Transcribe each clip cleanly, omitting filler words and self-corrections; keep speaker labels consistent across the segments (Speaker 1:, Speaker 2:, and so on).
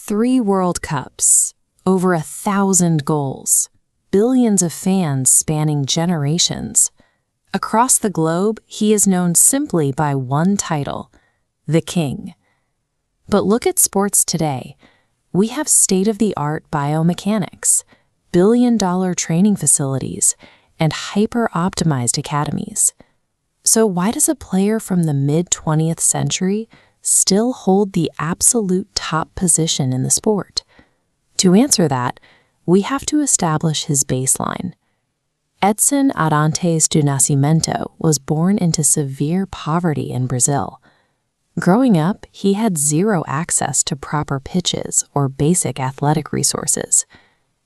Speaker 1: 3 World Cups, over 1,000 goals, billions of fans spanning generations. Across the globe, he is known simply by one title, the King. But look at sports today. We have state-of-the-art biomechanics, billion-dollar training facilities, and hyper-optimized academies. So why does a player from the mid-20th century still hold the absolute top position in the sport? To answer that, we have to establish his baseline. Edson Arantes do Nascimento was born into severe poverty in Brazil. Growing up, he had zero access to proper pitches or basic athletic resources.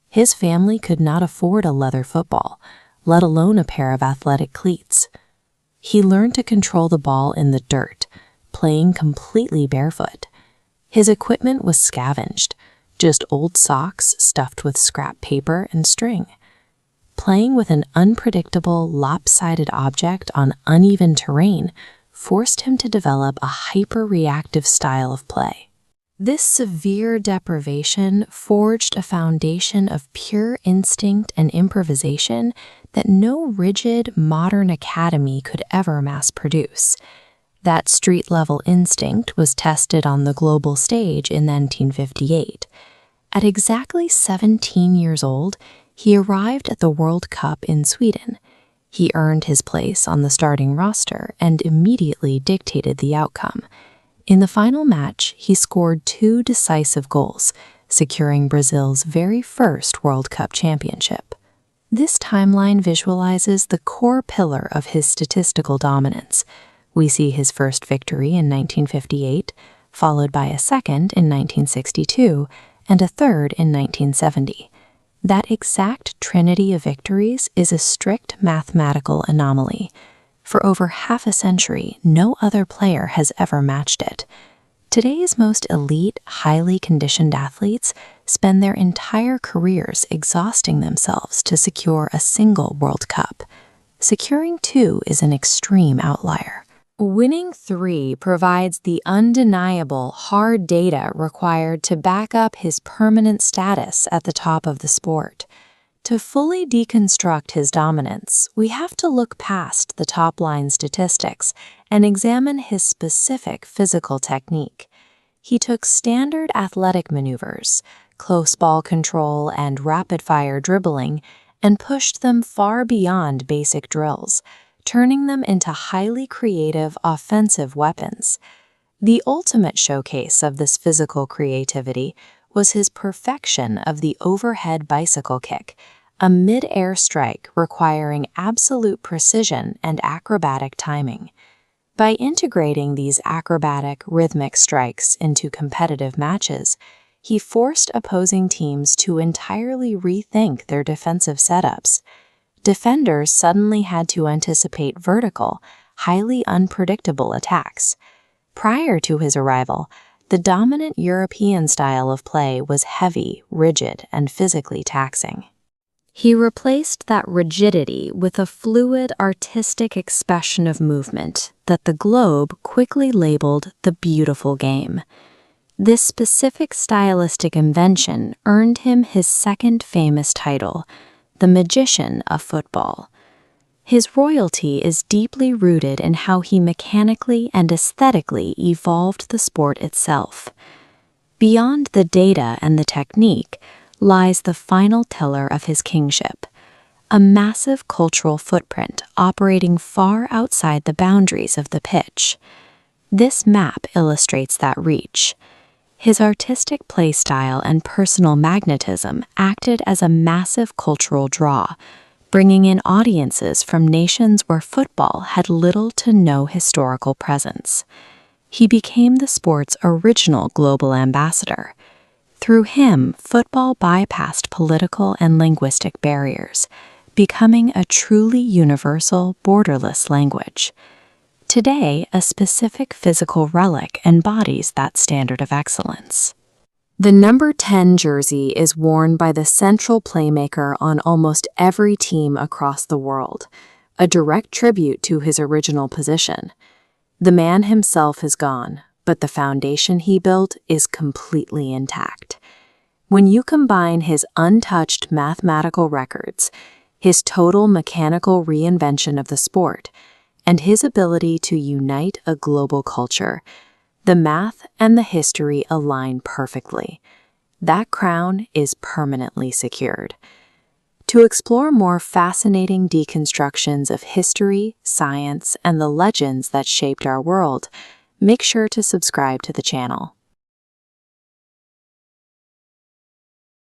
Speaker 1: His family could not afford a leather football, let alone a pair of athletic cleats. He learned to control the ball in the dirt, playing completely barefoot. His equipment was scavenged, just old socks stuffed with scrap paper and string. Playing with an unpredictable, lopsided object on uneven terrain forced him to develop a hyper-reactive style of play. This severe deprivation forged a foundation of pure instinct and improvisation that no rigid, modern academy could ever mass-produce. That street-level instinct was tested on the global stage in 1958. At exactly 17 years old, he arrived at the World Cup in Sweden. He earned his place on the starting roster and immediately dictated the outcome. In the final match, he scored 2 decisive goals, securing Brazil's very first World Cup championship. This timeline visualizes the core pillar of his statistical dominance. We see his first victory in 1958, followed by a second in 1962, and a third in 1970. That exact trinity of victories is a strict mathematical anomaly. For over half a century, no other player has ever matched it. Today's most elite, highly conditioned athletes spend their entire careers exhausting themselves to secure a single World Cup. Securing 2 is an extreme outlier. Winning 3 provides the undeniable hard data required to back up his permanent status at the top of the sport. To fully deconstruct his dominance, we have to look past the top-line statistics and examine his specific physical technique. He took standard athletic maneuvers, close ball control, and rapid-fire dribbling, and pushed them far beyond basic drills, turning them into highly creative offensive weapons. The ultimate showcase of this physical creativity was his perfection of the overhead bicycle kick, a mid-air strike requiring absolute precision and acrobatic timing. By integrating these acrobatic, rhythmic strikes into competitive matches, he forced opposing teams to entirely rethink their defensive setups. Defenders suddenly had to anticipate vertical, highly unpredictable attacks. Prior to his arrival, the dominant European style of play was heavy, rigid, and physically taxing. He replaced that rigidity with a fluid, artistic expression of movement that the Globe quickly labeled the beautiful game. This specific stylistic invention earned him his second famous title, the magician of football. His royalty is deeply rooted in how he mechanically and aesthetically evolved the sport itself. Beyond the data and the technique lies the final tiller of his kingship, a massive cultural footprint operating far outside the boundaries of the pitch. This map illustrates that reach. His artistic play style and personal magnetism acted as a massive cultural draw, bringing in audiences from nations where football had little to no historical presence. He became the sport's original global ambassador. Through him, football bypassed political and linguistic barriers, becoming a truly universal, borderless language. Today, a specific physical relic embodies that standard of excellence. The number 10 jersey is worn by the central playmaker on almost every team across the world, a direct tribute to his original position. The man himself is gone, but the foundation he built is completely intact. When you combine his untouched mathematical records, his total mechanical reinvention of the sport, and his ability to unite a global culture, the math and the history align perfectly. That crown is permanently secured. To explore more fascinating deconstructions of history, science, and the legends that shaped our world, make sure to subscribe to the channel.